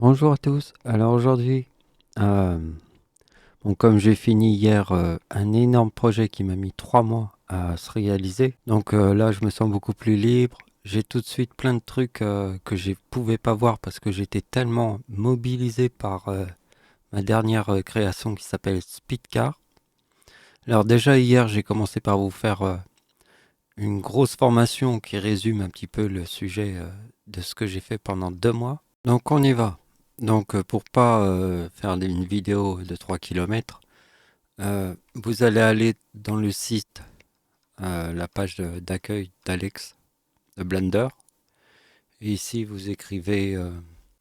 Bonjour à tous. Alors aujourd'hui, euh, comme j'ai fini hier un énorme projet qui m'a mis 3 mois à se réaliser, là je me sens beaucoup plus libre. J'ai tout de suite plein de trucs que je pouvais pas voir parce que j'étais tellement mobilisé par ma dernière création qui s'appelle Speedcar. Alors déjà hier j'ai commencé par vous faire une grosse formation qui résume un petit peu le sujet de ce que j'ai fait pendant 2 mois. Donc on y va. Pour pas faire une vidéo de 3 km, vous allez aller dans le site, la page d'accueil d'Alex de Blender. Et ici vous écrivez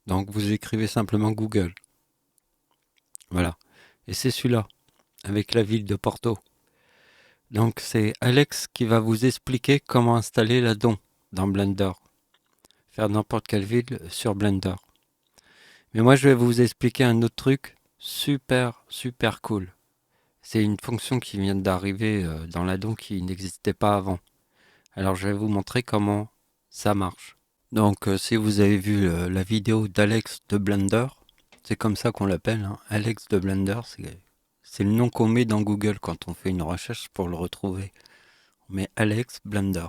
vous écrivez simplement Google. Voilà. Et c'est celui-là, avec la ville de Porto. Donc c'est Alex qui va vous expliquer comment installer la DOM dans Blender. Faire n'importe quelle ville sur Blender. Mais moi je vais vous expliquer un autre truc super super cool. C'est une fonction qui vient d'arriver dans l'addon qui n'existait pas avant. Alors je vais vous montrer comment ça marche. Si vous avez vu la vidéo d'Alex de Blender, c'est comme ça qu'on l'appelle, hein. Alex de Blender, c'est le nom qu'on met dans Google quand on fait une recherche pour le retrouver. On met Alex Blender.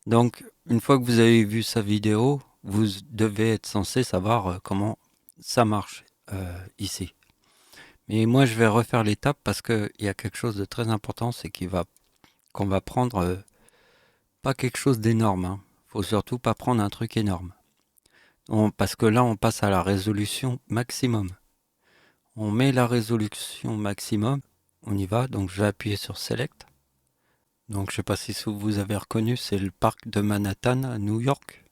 Donc une fois que vous avez vu sa vidéo, vous devez être censé savoir comment ça marche ici. Mais moi, je vais refaire l'étape parce qu'il y a quelque chose de très important, c'est qu'on va prendre pas quelque chose d'énorme. Hein. Faut surtout pas prendre un truc énorme. Parce que là, on passe à la résolution maximum. On met la résolution maximum, on y va. Donc, je vais appuyer sur Select. Donc, je sais pas si vous avez reconnu, c'est le parc de Manhattan à New York.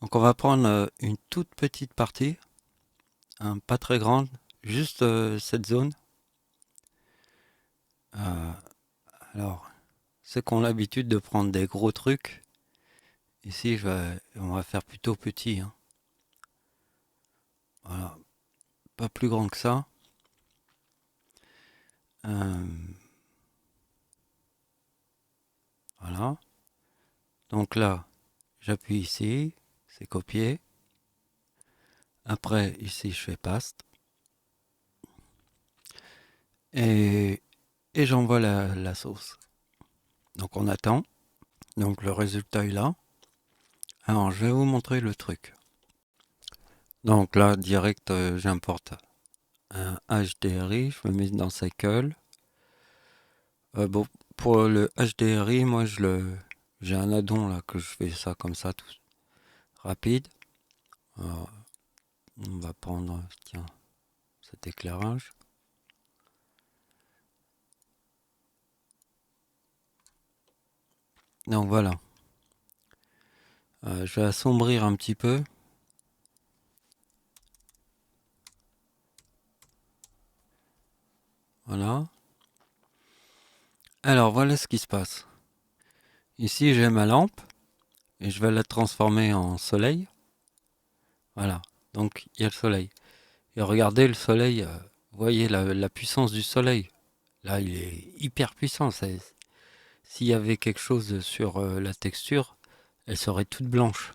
Donc, on va prendre une toute petite partie, hein, pas très grande, juste cette zone. Euh, alors, ceux qui ont l'habitude de prendre des gros trucs, ici on va faire plutôt petit. Hein. Voilà, pas plus grand que ça. Euh, voilà. Donc là, j'appuie ici, c'est copié. Après, ici, je fais paste. Et, et j'envoie la sauce. Donc on attend. Donc le résultat est là. Alors je vais vous montrer le truc. Donc là, direct, j'importe un HDRI, je me mets dans Cycle. Bon, pour le HDRI, moi j'ai un addon là que je fais ça comme ça, tout rapide. Alors, on va prendre, tiens, cet éclairage. Donc voilà. Je vais assombrir un petit peu. Voilà. Alors voilà ce qui se passe. Ici j'ai ma lampe et je vais la transformer en soleil. Voilà. Donc il y a le soleil. Et regardez le soleil, vous voyez la puissance du soleil. Là il est hyper puissant. S'il y avait quelque chose sur la texture, elle serait toute blanche.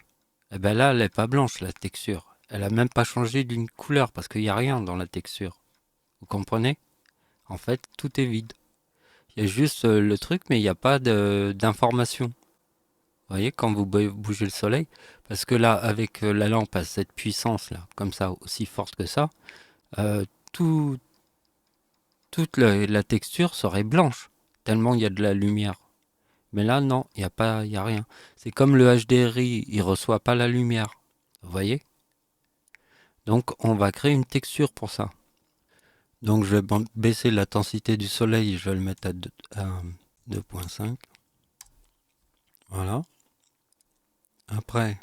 Et ben là, elle n'est pas blanche, la texture. Elle a même pas changé d'une couleur parce qu'il n'y a rien dans la texture. Vous comprenez? En fait, tout est vide. Il y a juste le truc, mais il n'y a pas d'information. Vous voyez, quand vous bougez le soleil, parce que là, avec la lampe à cette puissance-là, comme ça, aussi forte que ça, euh, tout, toute la texture serait blanche, tellement il y a de la lumière. Mais là, non, il n'y a pas, il y a rien. C'est comme le HDRI, il reçoit pas la lumière. Vous voyez? Donc, on va créer une texture pour ça. Donc, je vais baisser l'intensité du soleil, je vais le mettre à 2.5. Voilà. Après,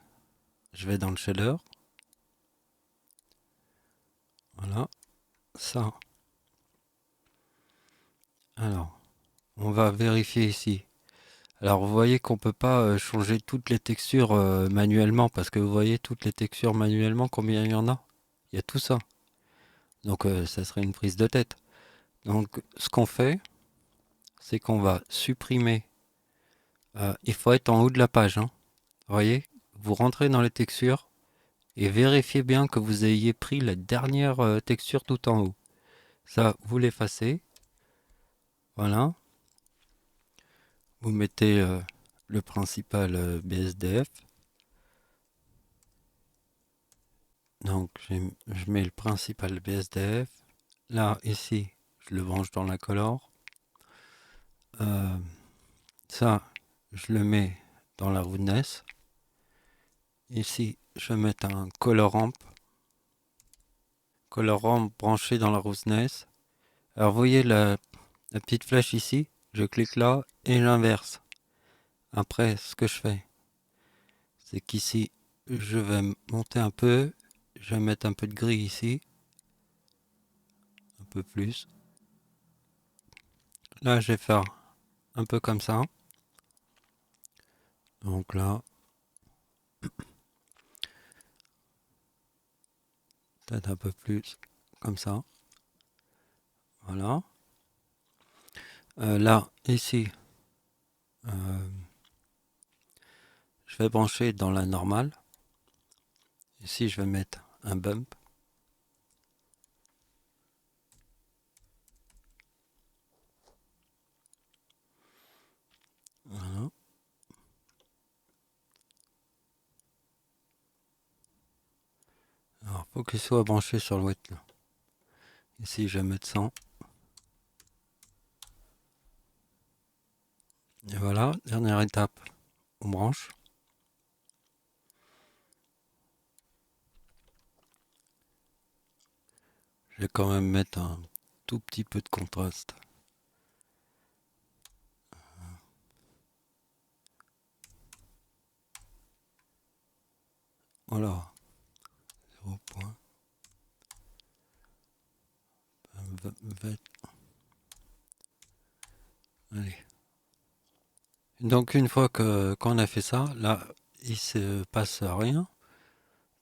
je vais dans le shader. Voilà. Ça. Alors, on va vérifier ici. Alors, vous voyez qu'on peut pas changer toutes les textures manuellement, parce que vous voyez toutes les textures manuellement, combien il y en a? Il y a tout ça. Donc, ça serait une prise de tête. Donc, ce qu'on fait, c'est qu'on va supprimer. Il faut être en haut de la page. Hein. Vous voyez, vous rentrez dans les textures et vérifiez bien que vous ayez pris la dernière texture tout en haut. Ça, vous l'effacez. Voilà. Vous mettez le principal BSDF. Donc, je mets le principal BSDF. Là, ici, je le branche dans la color. Euh, Ça, je le mets dans la roughness. Ici, je vais mettre un color ramp. Color ramp branché dans la roughness. Alors, vous voyez la petite flèche ici? Je clique là et j'inverse. Après, ce que je fais, c'est qu'ici, je vais monter un peu. Je vais mettre un peu de gris ici. Un peu plus. Là, je vais faire un peu comme ça. Donc là, peut-être un peu plus comme ça. Voilà. Là, ici, euh, je vais brancher dans la normale. Ici, je vais mettre un bump. Voilà. Alors, faut qu'il soit branché sur le wet. Là. Ici, je vais mettre 100. Et voilà, dernière étape, on branche. Je vais quand même mettre un tout petit peu de contraste. Voilà, 0 point. Allez. Donc une fois qu'on a fait ça, là, il se passe rien.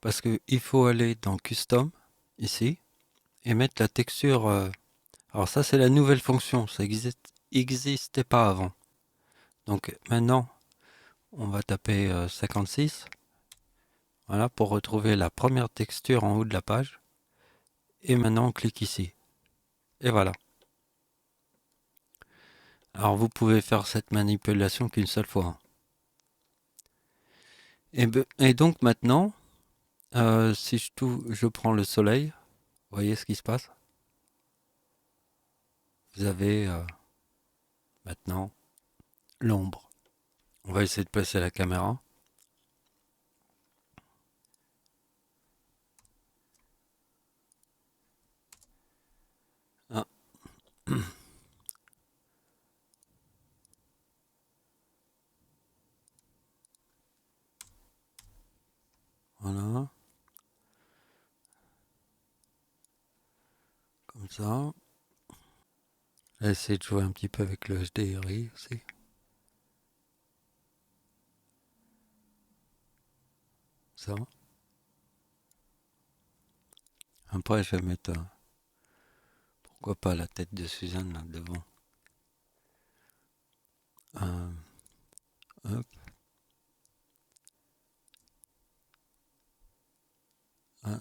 Parce qu'il faut aller dans Custom, ici, et mettre la texture. Alors ça, c'est la nouvelle fonction. Ça n'existait pas avant. Donc maintenant, on va taper 56. Voilà, pour retrouver la première texture en haut de la page. Et maintenant, on clique ici. Et voilà. Alors vous pouvez faire cette manipulation qu'une seule fois. Et donc maintenant, si je prends le soleil, vous voyez ce qui se passe? Vous avez maintenant l'ombre. On va essayer de passer la caméra. Ah, voilà, comme ça. Je vais essayer de jouer un petit peu avec le HDRI aussi. Ça. Après, je vais mettre, pourquoi pas, la tête de Suzanne là devant. Euh, hop, ah,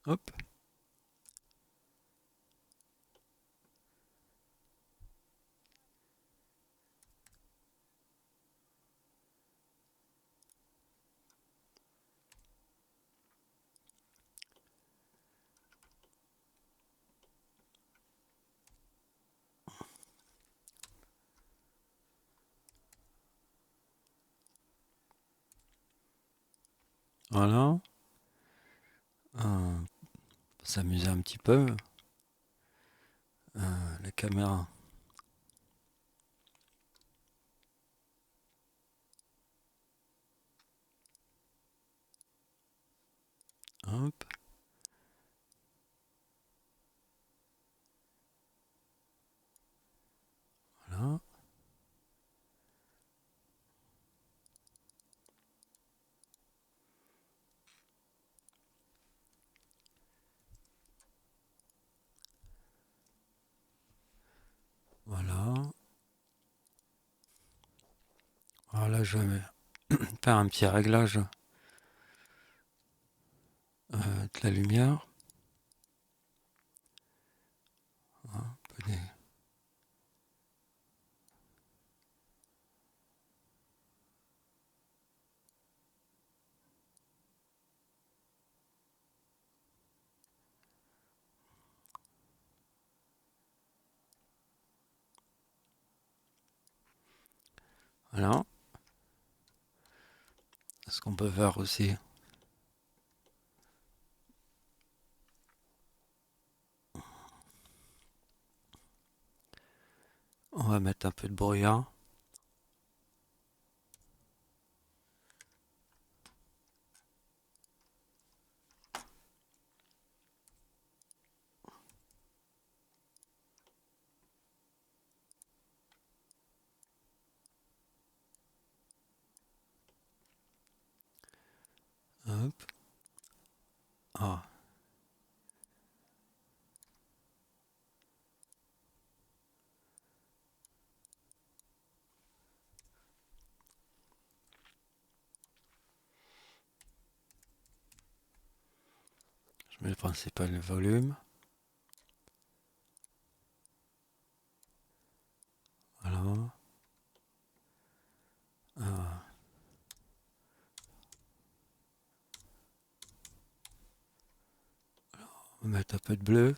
hop. Voilà. S'amuser un petit peu. La caméra. Hop. Voilà. Voilà. Alors là, je vais faire un petit réglage de la lumière. Un peu Voilà. Ce qu'on peut faire aussi, on va mettre un peu de brouillard. Hop. Ah, je mets le principal volume. Voilà. Ah, on va mettre un peu de bleu.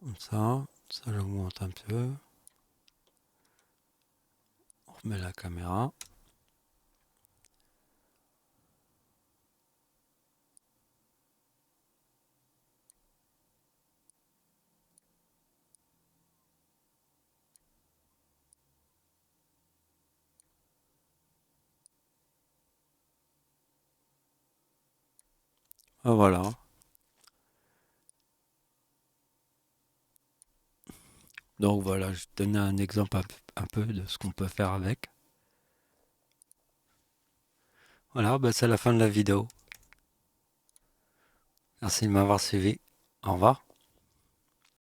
Comme ça j'augmente un peu. On remet la caméra. Ah, voilà. Donc voilà, je te donnais un exemple un peu de ce qu'on peut faire avec. Voilà, bah c'est la fin de la vidéo. Merci de m'avoir suivi. Au revoir.